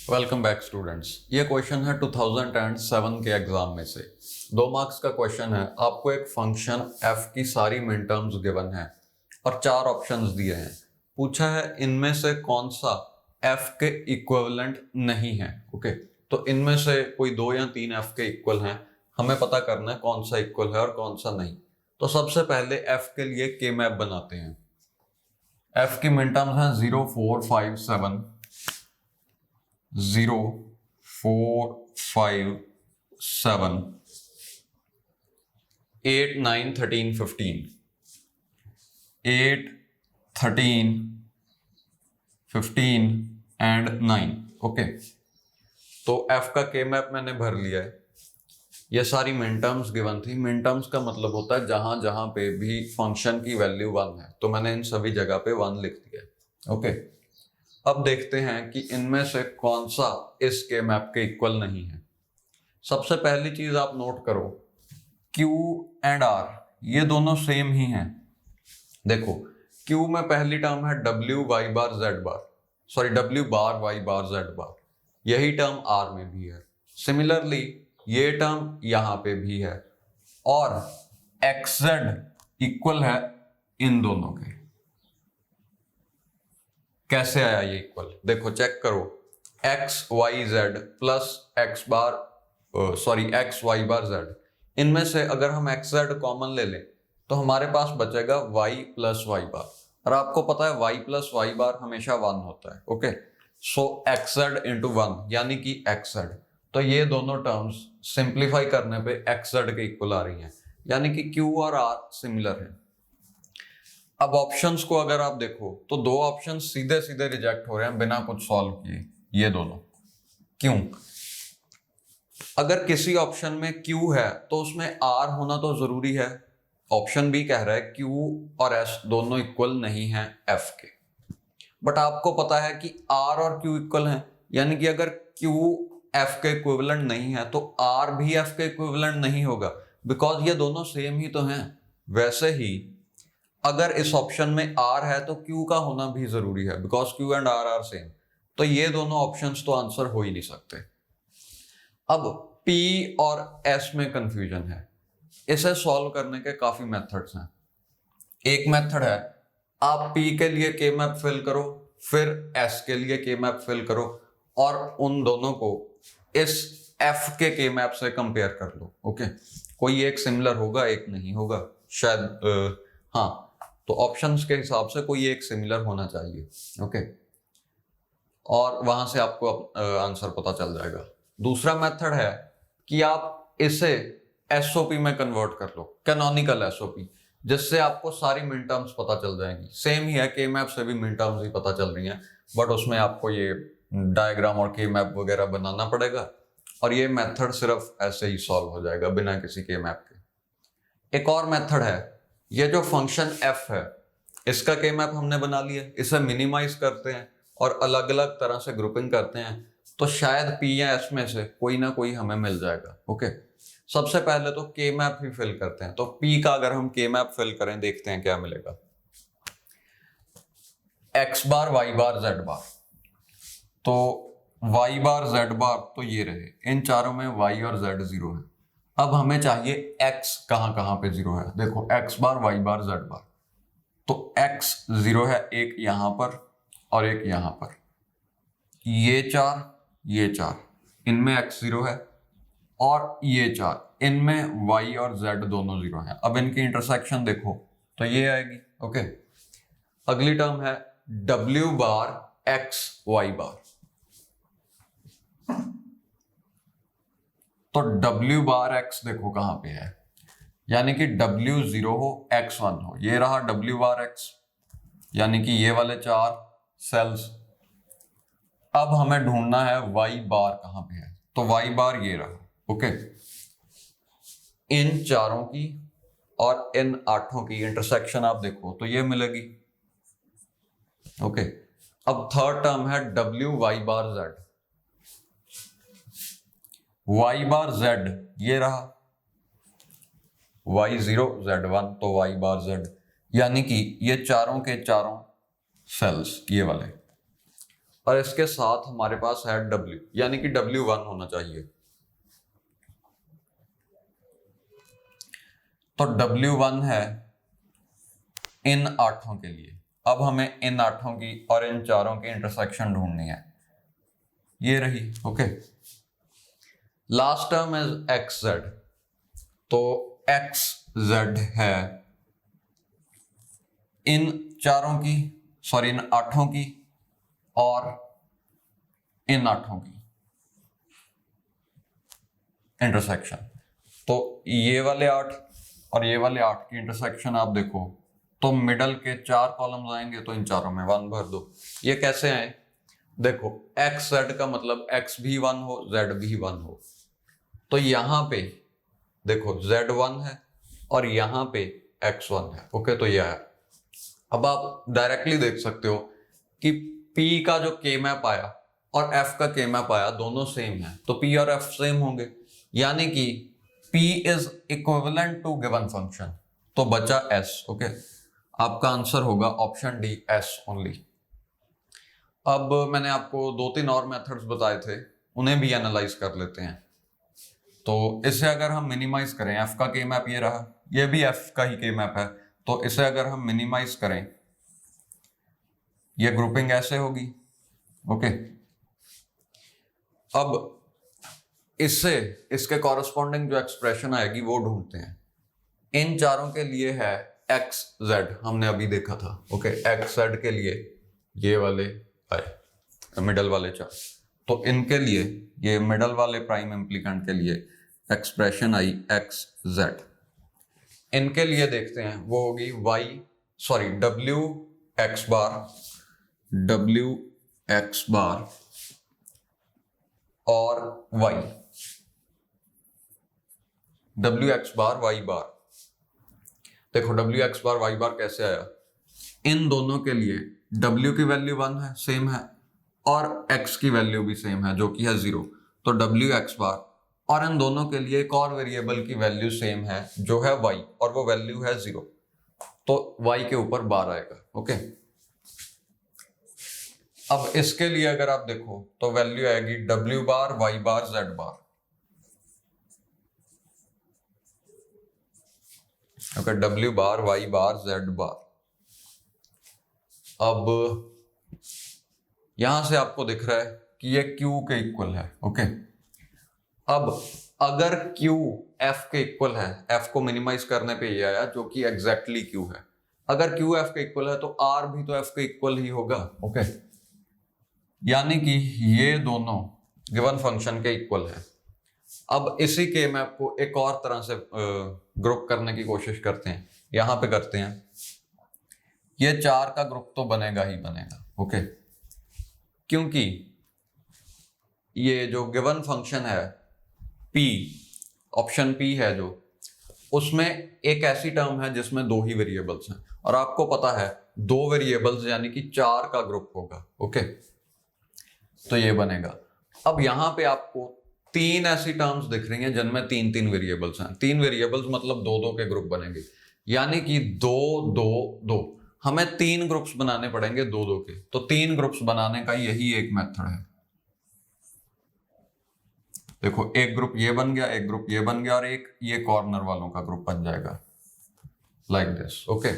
Welcome back students. ये question है 2007 के एग्जाम में से 2 मार्क्स का क्वेश्चन है। आपको एक फंक्शन f की सारी मिन टर्म्स गिवन है और 4 ऑप्शंस दिए हैं। पूछा है इनमें से कौन सा f के इक्विवेलेंट नहीं है। ओके, तो इनमें से कोई 2 या 3 f के इक्वल हैं। हमें पता करना है कौन सा इक्वल है और कौन सा नहीं। तो सबसे पहले f के लिए के मैप बनाते हैं। f की मिन टर्म्स हैं 0 4 5 7, 0 4 5 7, 8 9 13 15, 8 13 15 एंड 9। ओके, तो f का के मैप मैंने भर लिया है। ये सारी मिन टर्म्स गिवन थी। मिन टर्म्स का मतलब होता है जहां जहां पे भी फंक्शन की वैल्यू 1 है, तो मैंने इन सभी जगह पे 1 लिख दिया है। ओके, अब देखते हैं कि इनमें से कौन सा इस के मैप के इक्वल नहीं है। सबसे पहली चीज आप नोट करो, Q एंड R ये दोनों सेम ही हैं। देखो, Q में पहली टर्म है W y बार Z बार, सॉरी W बार y बार Z बार, यही टर्म R में भी है। सिमिलरली ये टर्म यहां पे भी है और XZ इक्वल है इन दोनों के। कैसे आया ये इक्वल? देखो चेक करो, X Y Z plus X bar sorry X Y bar Z, इनमें से अगर हम एक्स जेड कॉमन ले लें तो हमारे पास बचेगा वाई प्लस वाई बार, और आपको पता है वाई प्लस वाई बार हमेशा 1 होता है। ओके, सो एक्स जेड इंटू 1 यानी कि एक्स जेड। तो ये दोनों टर्म्स सिंप्लीफाई करने पे एक्स जेड के इक्वल आ रही हैं, यानी कि क्यू और आर सिमिलर है। अब ऑप्शंस को अगर आप देखो तो 2 ऑप्शन सीधे सीधे रिजेक्ट हो रहे हैं बिना कुछ सॉल्व किए। ये दोनों क्यों? अगर किसी ऑप्शन में Q है तो उसमें R होना तो जरूरी है। ऑप्शन भी कह रहा है Q और S दोनों इक्वल नहीं हैं F के, बट आपको पता है कि R और Q इक्वल हैं, यानी कि अगर Q F के इक्विवेलेंट नहीं है तो R भी F के इक्विवेलेंट नहीं होगा, बिकॉज ये दोनों सेम ही तो हैं। वैसे ही अगर इस ऑप्शन में R है तो Q का होना भी जरूरी है, because Q and R are same. तो ये दोनों ऑप्शंस तो आंसर हो ही नहीं सकते। अब P और S में कंफ्यूजन है। इसे सॉल्व करने के काफी मेथड्स हैं। एक मेथड है आप P के लिए के मैप फिल करो, फिर S के लिए के मैप फिल करो और उन दोनों को इस F के मैप से कंपेयर कर लो। ओके, कोई एक सिमिलर होगा एक नहीं होगा शायद, हाँ, तो ऑप्शंस के हिसाब से कोई एक सिमिलर होना चाहिए। ओके, और वहां से आपको आंसर पता चल जाएगा। दूसरा मेथड है कि आप इसे एसओपी में कन्वर्ट कर लो, कैनोनिकल एसओपी, जिससे आपको सारी मिन टर्म्स पता चल जाएंगी। सेम ही है, के मैप से भी मिन टर्म्स ही पता चल रही हैं, बट उसमें आपको ये डायग्राम और के मैप वगैरह बनाना पड़ेगा, और ये मेथड सिर्फ ऐसे ही सॉल्व हो जाएगा बिना किसी के मैप के। एक और मेथड है, ये जो फंक्शन f है इसका के मैप हमने बना लिया, इसे मिनिमाइज करते हैं और अलग अलग तरह से ग्रुपिंग करते हैं, तो शायद p या s में से कोई ना कोई हमें मिल जाएगा। ओके, सबसे पहले तो के मैप ही फिल करते हैं। तो p का अगर हम के मैप फिल करें, देखते हैं क्या मिलेगा। x बार y बार z बार, तो y बार z बार तो ये रहे, इन चारों में y और z 0 है। अब हमें चाहिए x कहां कहां पे 0 है। देखो x बार y बार z बार, तो x 0 है एक यहां पर और एक यहां पर, ये 4 इनमें x 0 है, और ये 4 इनमें y और z दोनों 0 है। अब इनकी इंटरसेक्शन देखो तो ये आएगी। ओके, अगली टर्म है w बार x y बार, तो w बार x देखो कहां पे है, यानी कि w 0 हो x 1 हो, ये रहा w बार x, यानी कि ये वाले 4 सेल्स। अब हमें ढूंढना है y बार कहां पे है, तो y बार ये रहा। ओके, इन चारों की और इन 8 की इंटरसेक्शन आप देखो तो ये मिलेगी। ओके, अब थर्ड टर्म है w y बार z, y बार z ये रहा, y 0 z 1, तो y बार z, यानी कि ये चारों के चारों सेल्स ये वाले। और इसके साथ हमारे पास है W, यानी कि W1 होना चाहिए। तो W1 है इन 8 के लिए। अब हमें इन 8 की और इन चारों की इंटरसेक्शन ढूंढनी है, ये रही। Okay, last term is XZ, तो XZ है इन चारों की, सॉरी इन 8 की और इन 8 की इंटरसेक्शन। तो ये वाले 8 और ये वाले 8 की इंटरसेक्शन आप देखो तो मिडल के 4 कॉलम्स आएंगे, तो इन चारों में 1 भर दो। ये कैसे आए? देखो XZ का मतलब X भी 1 हो, Z भी 1 हो। तो यहां पे देखो Z1 है और यहां पे X1 है। ओके, तो यह है। अब आप डायरेक्टली देख सकते हो कि P का जो K मैप आया और F का K मैप आया, दोनों सेम है, तो P और F सेम होंगे, यानी कि P is equivalent to given function. तो बचा S। ओके, आपका आंसर होगा ऑप्शन डी, S ओनली। अब मैंने आपको 2-3 और मेथड्स बताए थे, उन्हें भी एनालाइज कर लेते हैं। तो इसे अगर हम मिनिमाइज करें, F का K मैप ये रहा, ये भी F का ही K मैप है, तो इसे अगर हम मिनिमाइज करें, ये ग्रुपिंग ऐसे होगी। ओके, अब इससे इसके कॉरस्पॉन्डिंग जो एक्सप्रेशन आएगी वो ढूंढते हैं। इन चारों के लिए है XZ, हमने अभी देखा था। ओके, XZ के लिए ये वाले आए, मिडल वाले 4, तो इनके लिए ये मिडल वाले प्राइम इम्प्लीकेंट के लिए एक्सप्रेशन आई XZ। इनके लिए देखते हैं, वो होगी WX बार और Y, WX बार Y बार। देखो WX बार Y बार कैसे आया? इन दोनों के लिए W की वैल्यू 1 है, सेम है, और X की वैल्यू भी सेम है जो कि है 0, तो WX बार। और इन दोनों के लिए एक और वेरिएबल की वैल्यू सेम है जो है Y, और वो वैल्यू है 0, तो Y के ऊपर बार आएगा। ओके, अब इसके लिए अगर आप देखो तो वैल्यू आएगी W बार Y बार Z बार। ओके, W बार Y बार Z बार। अब यहां से आपको दिख रहा है कि ये Q के इक्वल है। ओके, अब अगर Q F के इक्वल है, F को मिनिमाइज करने पे ये आया जो कि एग्जैक्टली Q है। अगर Q F के इक्वल है तो R भी तो F के इक्वल ही होगा। ओके, यानी कि ये दोनों गिवन फंक्शन के इक्वल है। अब इसी के मैप को एक और तरह से ग्रुप करने की कोशिश करते हैं, यहां पे करते हैं। ये 4 का ग्रुप तो बनेगा ही बनेगा। ओके, क्योंकि ये जो गिवन फंक्शन है P, ऑप्शन P है जो, उसमें एक ऐसी टर्म है जिसमें 2 ही वेरिएबल्स हैं, और आपको पता है 2 वेरिएबल्स यानी कि 4 का ग्रुप होगा। ओके, तो ये बनेगा। अब यहां पे आपको 3 ऐसी टर्म्स दिख रही हैं जिनमें 3-3 वेरिएबल्स हैं। 3 वेरिएबल्स मतलब 2-2 के ग्रुप बनेंगे, यानी कि 2-2-2। हमें 3 ग्रुप्स बनाने पड़ेंगे 2-2 के। तो 3 ग्रुप्स बनाने का यही एक मेथड है। देखो, एक ग्रुप ये बन गया, एक ग्रुप ये बन गया, और एक ये कॉर्नर वालों का ग्रुप बन जाएगा लाइक दिस। ओके,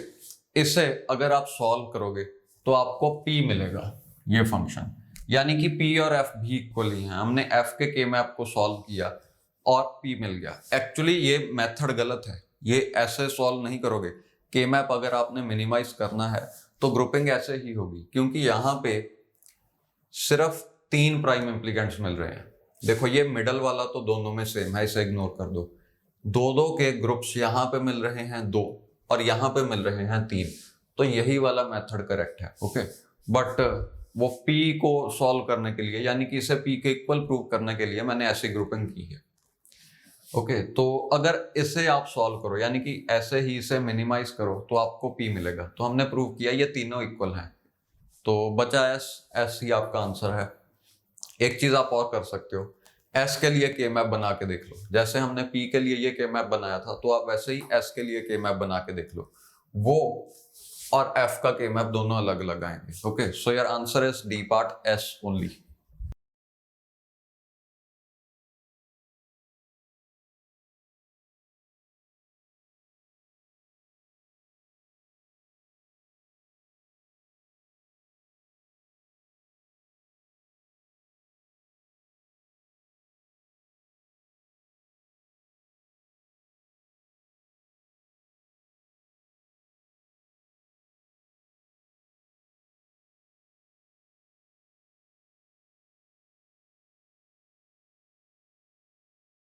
इसे अगर आप सॉल्व करोगे तो आपको P मिलेगा, ये फंक्शन, यानी कि P और F भी इक्वल ही हैं। हमने F के K मैप को सॉल्व किया और P मिल गया। एक्चुअली ये मेथड गलत है, ये ऐसे सॉल्व नहीं करोगे। K मैप अगर आपने मिनिमाइज करना है तो ग्रुपिंग ऐसे ही होगी, क्योंकि यहां पे सिर्फ 3 प्राइम इम्प्लीकेंट्स मिल रहे हैं। देखो, ये मिडल वाला तो दोनों में सेम है, इसे इग्नोर कर दो। 2-2 के ग्रुप्स यहां पे मिल रहे हैं 2 और यहां पे मिल रहे हैं 3, तो यही वाला मेथड करेक्ट है। ओके, बट वो P को सॉल्व करने के लिए, यानी कि इसे P के इक्वल प्रूव करने के लिए मैंने ऐसी ग्रुपिंग की है। ओके, तो अगर इसे आप सॉल्व करो, यानी कि ऐसे ही इसे मिनिमाइज करो, तो आपको P मिलेगा। तो हमने प्रूव किया ये तीनों इक्वल हैं, तो बचा S। S ही आपका आंसर है। एक चीज आप और कर सकते हो, S के लिए K मैप बना के देख लो। जैसे हमने P के लिए ये K मैप बनाया था, तो आप वैसे ही S के लिए K मैप बना के देख लो। वो और F का K मैप दोनों अलग अलग आएंगे। Okay, so your answer is D part, S only.